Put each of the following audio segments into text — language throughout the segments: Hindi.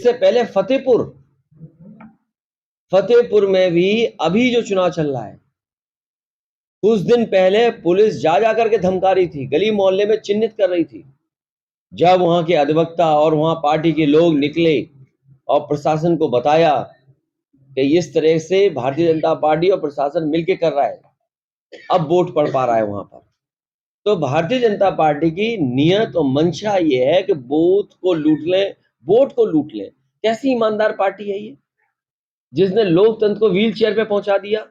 इससे पहले फतेहपुर में भी अभी जो चुनाव चल रहा है, कुछ दिन पहले पुलिस जा करके धमका रही थी, गली मोहल्ले में चिन्हित कर रही थी। जब वहां के अधिवक्ता और वहां पार्टी के लोग निकले और प्रशासन को बताया कि इस तरह से भारतीय जनता पार्टी और प्रशासन मिलकर कर रहा है, अब वोट पड़ पा रहा है वहां पर। तो भारतीय जनता पार्टी की नियत और मंशा ये है कि वोट को लूट लें। कैसी ईमानदार पार्टी है ये, जिसने लोकतंत्र को व्हील चेयर पे पहुंचा दिया।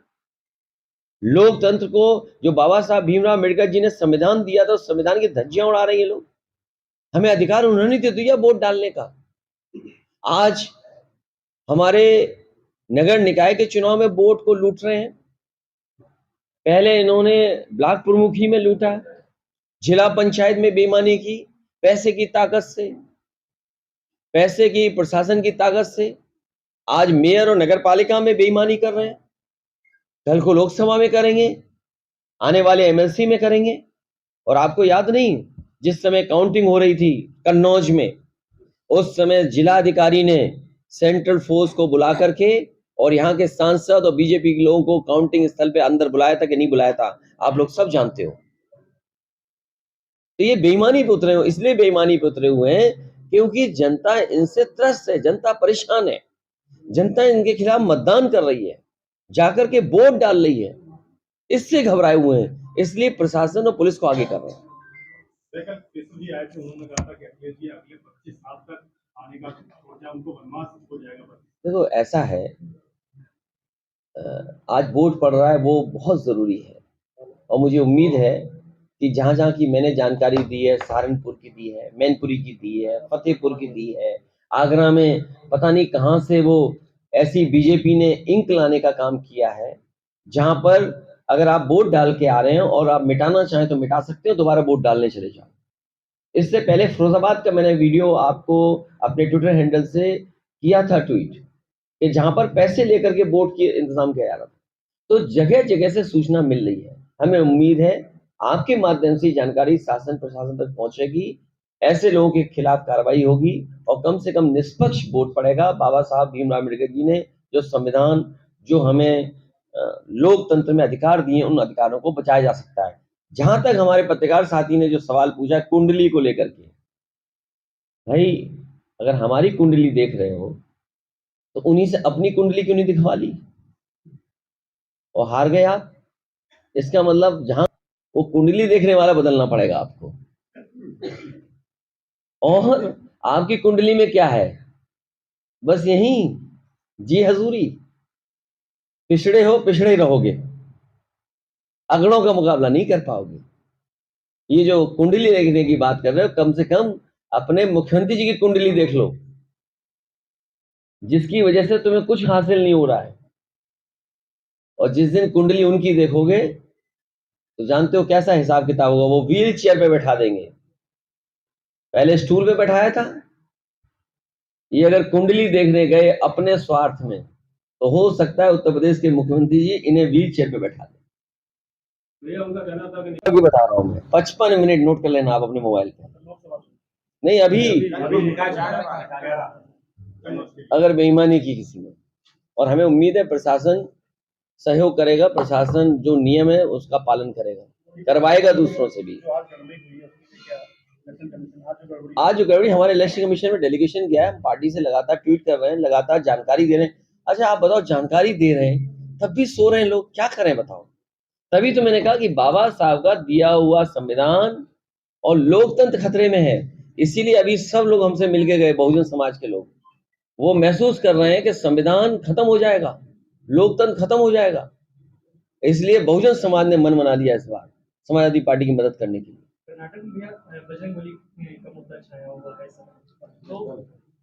लोकतंत्र को जो बाबा साहब भीमराव अम्बेडकर जी ने संविधान दिया था, उस संविधान की धज्जियां उड़ा रहे हैं लोग। हमें अधिकार उन्होंने दे दिया वोट डालने का। आज हमारे नगर निकाय के चुनाव में वोट को लूट रहे हैं। पहले इन्होंने ब्लॉक प्रमुखी में लूटा, जिला पंचायत में बेईमानी की, पैसे की ताकत से, पैसे की प्रशासन की ताकत से। आज मेयर और नगर पालिका में बेईमानी कर रहे हैं, कल को लोकसभा में करेंगे, आने वाले एमएलसी में करेंगे। और आपको याद नहीं, जिस समय काउंटिंग हो रही थी कन्नौज में, उस समय जिला अधिकारी ने सेंट्रल फोर्स को बुला करके और यहाँ के सांसद और बीजेपी के लोगों को काउंटिंग स्थल पे अंदर बुलाया था कि नहीं बुलाया था, आप लोग सब जानते हो। तो ये बेईमानी पे उतरे हो, इसलिए बेईमानी पे उतरे हुए हैं क्योंकि जनता इनसे त्रस्त है, जनता परेशान है, जनता इनके खिलाफ मतदान कर रही है, जाकर के वोट डाल रही है, इससे घबराए हुए हैं, इसलिए प्रशासन और पुलिस को आगे कर रहे हैं। देखो ऐसा है, आज वोट पड़ रहा है, वो बहुत जरूरी है और मुझे उम्मीद है कि जहां जहां की मैंने जानकारी दी है, सहारनपुर की दी है, मैनपुरी की दी है, फतेहपुर की दी है, आगरा में पता नहीं कहां से वो ऐसी बीजेपी ने इंक लाने का काम किया है, जहां पर अगर आप वोट डाल के आ रहे हैं और आप मिटाना चाहें तो मिटा सकते हो, दोबारा वोट डालने चले जाओ। इससे पहले फिरोजाबाद का मैंने वीडियो आपको अपने ट्विटर हैंडल से किया था ट्वीट, कि जहां पर पैसे लेकर के वोट की इंतजाम किया जा रहा था। तो जगह जगह से सूचना मिल रही है। हमें उम्मीद है आपके माध्यम से जानकारी शासन प्रशासन तक पहुंचेगी, ऐसे लोगों के खिलाफ कार्रवाई होगी और कम से कम निष्पक्ष वोट पड़ेगा। बाबा साहब भीमराव अम्बेडकर जी ने जो संविधान, जो हमें लोकतंत्र में अधिकार दिए, उन अधिकारों को बचाया जा सकता है। जहां तक हमारे पत्रकार साथी ने जो सवाल पूछा कुंडली को लेकर के, भाई अगर हमारी कुंडली देख रहे हो तो उन्हीं से अपनी कुंडली क्यों नहीं दिखवा ली और हार गए आप? इसका मतलब जहां वो कुंडली देखने वाला बदलना पड़ेगा आपको। और आपकी कुंडली में क्या है? बस यही जी हजूरी, पिछड़े हो पिछड़े रहोगे, अगड़ों का मुकाबला नहीं कर पाओगे। ये जो कुंडली देखने की बात कर रहे हो, कम से कम अपने मुख्यमंत्री जी की कुंडली देख लो, जिसकी वजह से तुम्हें कुछ हासिल नहीं हो रहा है। और जिस दिन कुंडली उनकी देखोगे तो जानते हो कैसा हिसाब किताब होगा। वो व्हील चेयर पे बैठा देंगे, पहले स्टूल पे बैठाया था। ये अगर कुंडली देखने गए अपने स्वार्थ में तो हो सकता है उत्तर प्रदेश के मुख्यमंत्री जी इन्हें व्हील चेयर पे बैठा दें। अभी बता रहा हूं मैं, 55 मिनट नोट कर लेना आप अपने मोबाइल पे। नहीं अभी अगर बेईमानी की किसी ने, और हमें उम्मीद है प्रशासन सहयोग करेगा, प्रशासन जो नियम है उसका पालन करेगा, करवाएगा दूसरों से भी। आज जो गड़बड़ी, हमारे इलेक्शन कमीशन में डेलीगेशन गया है, पार्टी से लगातार ट्वीट कर रहे हैं, लगातार जानकारी दे रहे हैं। अच्छा आप बताओ, जानकारी दे रहे हैं तब भी सो रहे हैं लोग, क्या करें बताओ? तभी तो मैंने कहा कि बाबा साहब का दिया हुआ संविधान और लोकतंत्र खतरे में है। इसीलिए अभी सब लोग हमसे मिलके गए, बहुजन समाज के लोग, वो महसूस कर रहे हैं कि संविधान खत्म हो जाएगा, लोकतंत्र खत्म हो जाएगा। इसलिए बहुजन समाज ने मन बना लिया इस बार समाजवादी पार्टी की मदद करने के लिए। कर्नाटक में बजरंग बली का मुद्दा छाया हुआ है, तो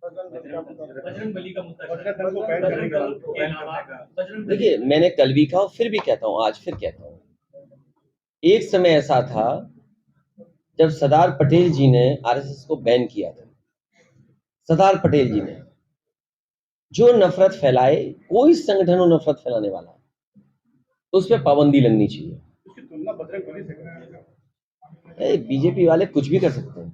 बजरंग बली का मुद्दा, देखिए मैंने कल भी कहा, फिर भी कहता हूं, आज फिर कहता हूं, एक समय ऐसा था जब सरदार पटेल जी ने आरएसएस को बैन किया था। सरदार पटेल जी ने जो नफरत फैलाए, कोई संगठन हो नफरत फैलाने वाला तो उस पर पाबंदी लगनी चाहिए। उसकी तुलना बजरंग बली से बीजेपी वाले कुछ भी कर सकते हैं।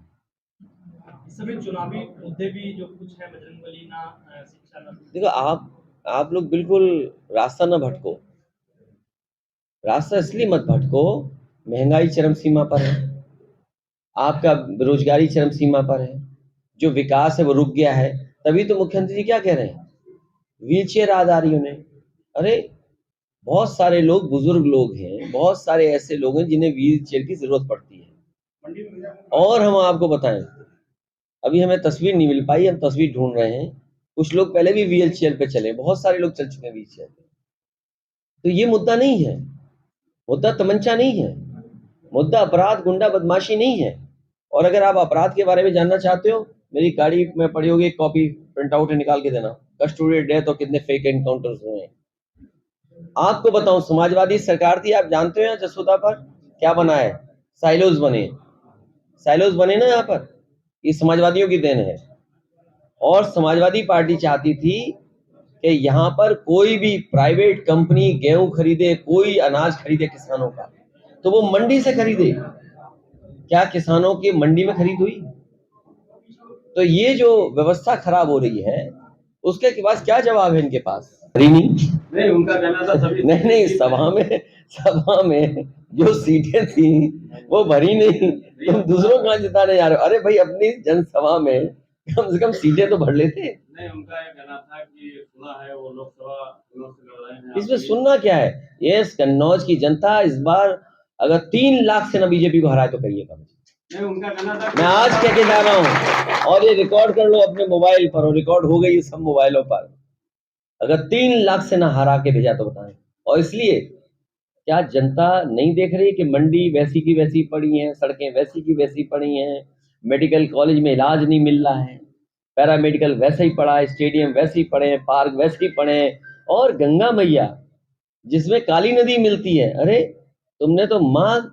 इस समय चुनावी मुद्दे भी जो कुछ है, बजरंगबली ना शिक्षा ना। देखो, आप लोग बिल्कुल रास्ता न भटको। रास्ता इसलिए मत भटको, महंगाई चरम सीमा पर है, आपका बेरोजगारी चरम सीमा पर है, जो विकास है वो रुक गया है। तभी तो मुख्यमंत्री जी क्या कह रहे हैं, व्हील चेयर आ जा रही है उन्हें। अरे बहुत सारे लोग, बुजुर्ग लोग हैं, बहुत सारे ऐसे लोग हैं जिन्हें व्हील चेयर की जरूरत पड़ती है। और हम आपको बताएं, अभी हमें तस्वीर नहीं मिल पाई, हम तस्वीर ढूंढ रहे हैं। कुछ लोग पहले भी व्हील चेयर पे चले, बहुत सारे लोग चल चुके हैं व्हील चेयर पे। तो ये मुद्दा नहीं है, मुद्दा तमंचा नहीं है, मुद्दा अपराध गुंडा बदमाशी नहीं है। और अगर आप अपराध के बारे में जानना चाहते हो, मेरी गाड़ी में पड़ी होगी एक कॉपी, प्रिंट आउट निकाल के देना, कस्टोडियल डेथ और कितने फेक एनकाउंटर्स हुए हैं। आपको बताऊं, समाजवादी सरकार थी, आप जानते हो जसोदा पर क्या बना है, साइलोज बने, साइलोज बने ना यहाँ पर, ये समाजवादियों की देन है। और समाजवादी पार्टी चाहती थी कि यहाँ पर कोई भी प्राइवेट कंपनी गेहूं खरीदे, कोई अनाज खरीदे किसानों का, तो वो मंडी से खरीदे। क्या किसानों की मंडी में खरीद हुई? तो ये जो व्यवस्था खराब हो रही है, उसके पास क्या जवाब है इनके पास? नहीं, उनका कहना था सभी नहीं, सभा में जो सीटें थी वो भरी नहीं, तुम दूसरों कहाँ जिताने जा रहे हो? अरे भाई, अपनी जनसभा में कम से कम सीटें तो भर लेते। नहीं, उनका ये कहना था कि सुना है वो लोकसभा चुनाव से लड़ रहे हैं। इसमें सुनना क्या है? ये कन्नौज की जनता इस बार अगर 3 लाख से ना बीजेपी को हराए तो कहिएगा। नहीं, उनका कहना था, मैं आज कह के जा रहा हूँ, और ये रिकॉर्ड कर लो अपने मोबाइल पर, और रिकॉर्ड हो गई सब मोबाइलों पर। अगर 3 लाख से ना हरा के भेजा तो बताएं। और इसलिए क्या जनता नहीं देख रही कि मंडी वैसी की वैसी पड़ी है, सड़कें वैसी की वैसी पड़ी हैं, मेडिकल कॉलेज में इलाज नहीं मिल रहा है, पैरामेडिकल वैसे ही पड़ा है, स्टेडियम वैसे ही पड़े हैं, पार्क वैसे ही पड़े हैं। और गंगा मैया जिसमें काली नदी मिलती है, अरे तुमने तो माँ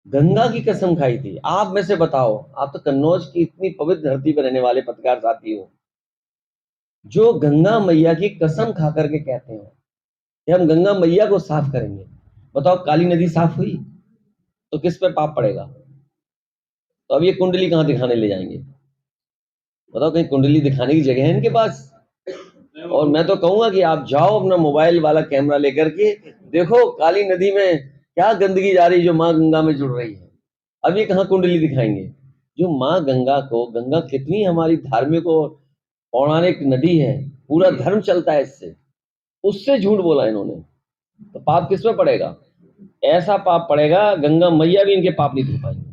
गंगा की कसम खाई थी। आप में से बताओ, आप तो कन्नौज की इतनी पवित्र धरती पर रहने वाले पत्रकार साथी हो, जो गंगा मैया की कसम खा करके कहते हैं कि हम गंगा मैया को साफ करेंगे, बताओ काली नदी साफ हुई तो किस पे पाप पड़ेगा? तो अब ये कुंडली कहाँ दिखाने ले जाएंगे? बताओ, कहीं कुंडली दिखाने की जगह है इनके पास? और मैं तो कहूंगा कि आप जाओ अपना मोबाइल वाला कैमरा लेकर के देखो काली नदी में क्या गंदगी जा रही जो माँ गंगा में जुड़ रही है। अब ये कहाँ कुंडली दिखाएंगे? जो माँ गंगा को, गंगा कितनी हमारी धार्मिक और पौराणिक नदी है, पूरा धर्म चलता है इससे, उससे झूठ बोला इन्होंने, तो पाप किस में पड़ेगा? ऐसा पाप पड़ेगा, गंगा मैया भी इनके पाप नहीं धो पाएंगे।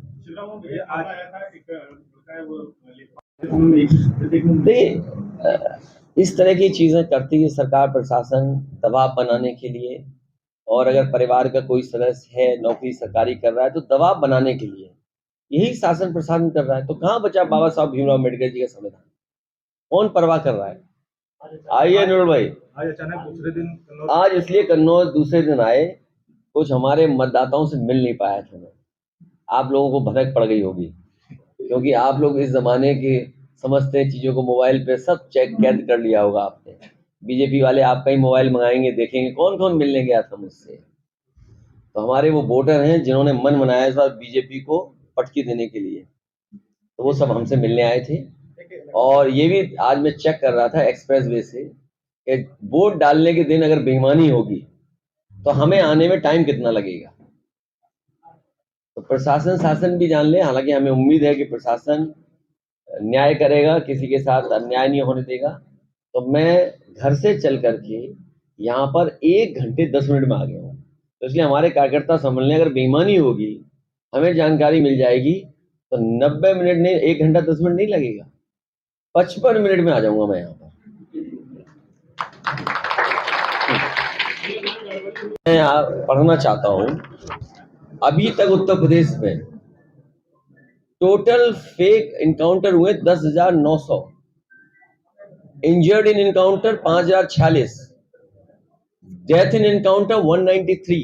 इस तरह की चीजें करती है सरकार प्रशासन दबाव बनाने के लिए। और अगर परिवार का कोई सदस्य है नौकरी सरकारी कर रहा है तो दबाव बनाने के लिए यही शासन प्रशासन कर रहा है। तो कहाँ बचा बाबा साहब भीमराव अम्बेडकर जी का संविधान? कौन परवाह कर रहा है? आइए नूर भाई, आज अचानक दूसरे दिन आज इसलिए कन्नौज दूसरे दिन आए, कुछ हमारे मतदाताओं से मिल नहीं पाया था मैं। आप लोगों को भनक पड़ गई होगी, क्योंकि आप लोग इस जमाने के समझते हैं चीजों को, मोबाइल पे सब चेक कैद कर लिया होगा आपने। बीजेपी वाले आपका ही मोबाइल मंगाएंगे, देखेंगे कौन कौन मिलने गया था मुझसे। तो हमारे वो वोटर हैं जिन्होंने मन बनाया इस बार बीजेपी को पटकी देने के लिए, तो वो सब हमसे मिलने आए थे। और ये भी आज मैं चेक कर रहा था एक्सप्रेस वे से कि वोट डालने के दिन अगर बेईमानी होगी तो हमें आने में टाइम कितना लगेगा। तो प्रशासन शासन भी जान ले, हालांकि हमें उम्मीद है कि प्रशासन न्याय करेगा, किसी के साथ अन्याय नहीं होने देगा। तो मैं घर से चल करके यहाँ पर 1 घंटे 10 मिनट में आ गया हूँ। तो इसलिए हमारे कार्यकर्ता समझ लें, अगर बेईमानी होगी हमें जानकारी मिल जाएगी तो 90 मिनट नहीं, 1 घंटा 10 मिनट नहीं लगेगा, 55 मिनट में आ जाऊंगा मैं यहाँ पर। मैं यहाँ पढ़ना चाहता हूँ, अभी तक उत्तर प्रदेश में टोटल फेक इनकाउंटर हुए 10,900, injured in encounter 5,046, death in encounter 193,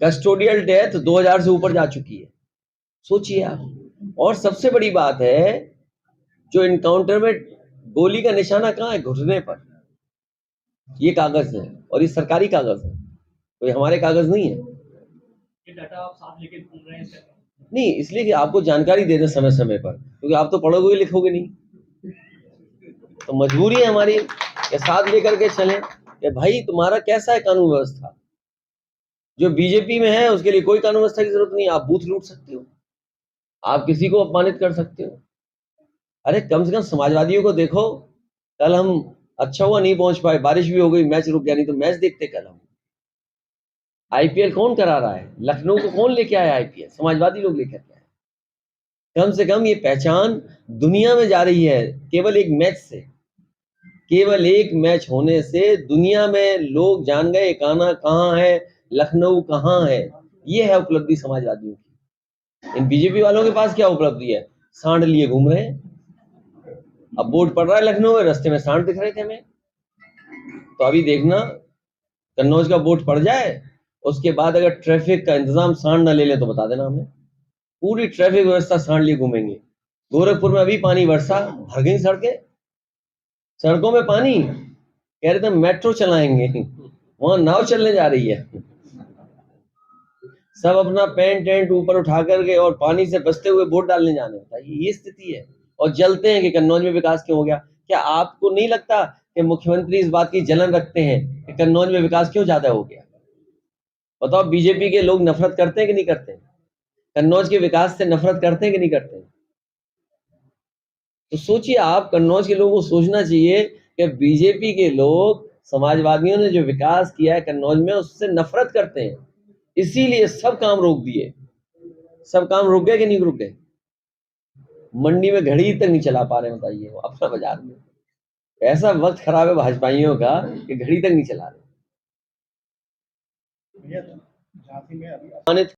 custodial death 2,000 से ऊपर जा चुकी है। सोचिए आप। और सबसे बड़ी बात है, जो इनकाउंटर में गोली का निशाना कहाँ है? घुटने पर। ये कागज है और ये सरकारी कागज है, कोई हमारे कागज नहीं है। ये डाटा आप साथ लेके घूम रहे हैं? नहीं, इसलिए कि आपको जानकारी दे दें समय समय पर, क्योंकि आप तो पढ़ोगे लिखोगे नहीं, तो मजबूरी है हमारी कि साथ लेकर के चलें कि भाई तुम्हारा कैसा है कानून व्यवस्था। जो बीजेपी में है उसके लिए कोई कानून व्यवस्था की जरूरत नहीं, आप बूथ लूट सकते हो, आप किसी को अपमानित कर सकते हो। अरे कम से कम समाजवादियों को देखो, कल हम अच्छा हुआ नहीं पहुंच पाए, बारिश भी हो गई, मैच रुक गया, नहीं तो मैच देखते कल हम। आईपीएल कौन करा रहा है? लखनऊ को कौन लेके आया आईपीएल? समाजवादी लोग लेकर के आए। कम से कम ये पहचान दुनिया में जा रही है केवल एक मैच से, केवल एक मैच होने से दुनिया में लोग जान गए कान्हा कहाँ है, लखनऊ कहाँ है। ये है उपलब्धि समाजवादियों की। इन बीजेपी वालों के पास क्या उपलब्धि है? सांड लिए घूम रहे हैं। अब बोर्ड पड़ रहा है लखनऊ में, रास्ते में सांड दिख रहे थे हमें। तो अभी देखना कन्नौज का बोर्ड पड़ जाए, उसके बाद अगर ट्रैफिक का इंतजाम सांड न ले ले तो बता देना हमें, पूरी ट्रैफिक व्यवस्था सांड लिए घूमेंगे। गोरखपुर में अभी पानी बरसा, भर गई सड़कें, सड़कों में पानी, कह रहे थे मेट्रो चलाएंगे, वहां नाव चलने जा रही है। सब अपना पेंट टेंट ऊपर उठा करके और पानी से बचते हुए वोट डालने जाने होता है। ये स्थिति है, और जलते हैं कि कन्नौज में विकास क्यों हो गया। क्या आपको नहीं लगता कि मुख्यमंत्री इस बात की जलन रखते हैं कि कन्नौज में विकास क्यों ज्यादा हो गया? बताओ, बीजेपी के लोग नफरत करते हैं कि नहीं करते हैं? कन्नौज के विकास से नफरत करते हैं कि नहीं करते हैं? तो सोचिए, आप कन्नौज के लोगों को सोचना चाहिए कि बीजेपी के लोग, समाजवादियों ने जो विकास किया है कन्नौज में, उससे नफरत करते हैं, इसीलिए सब काम रोक दिए। सब काम रुक गए कि नहीं रुक गए? मंडी में घड़ी तक नहीं चला पा रहे, बताइए, वो अपना बाजार में। ऐसा वक्त खराब है भाजपाइयों का कि घड़ी तक नहीं चला रहे। भैया झांसी में अभी मानित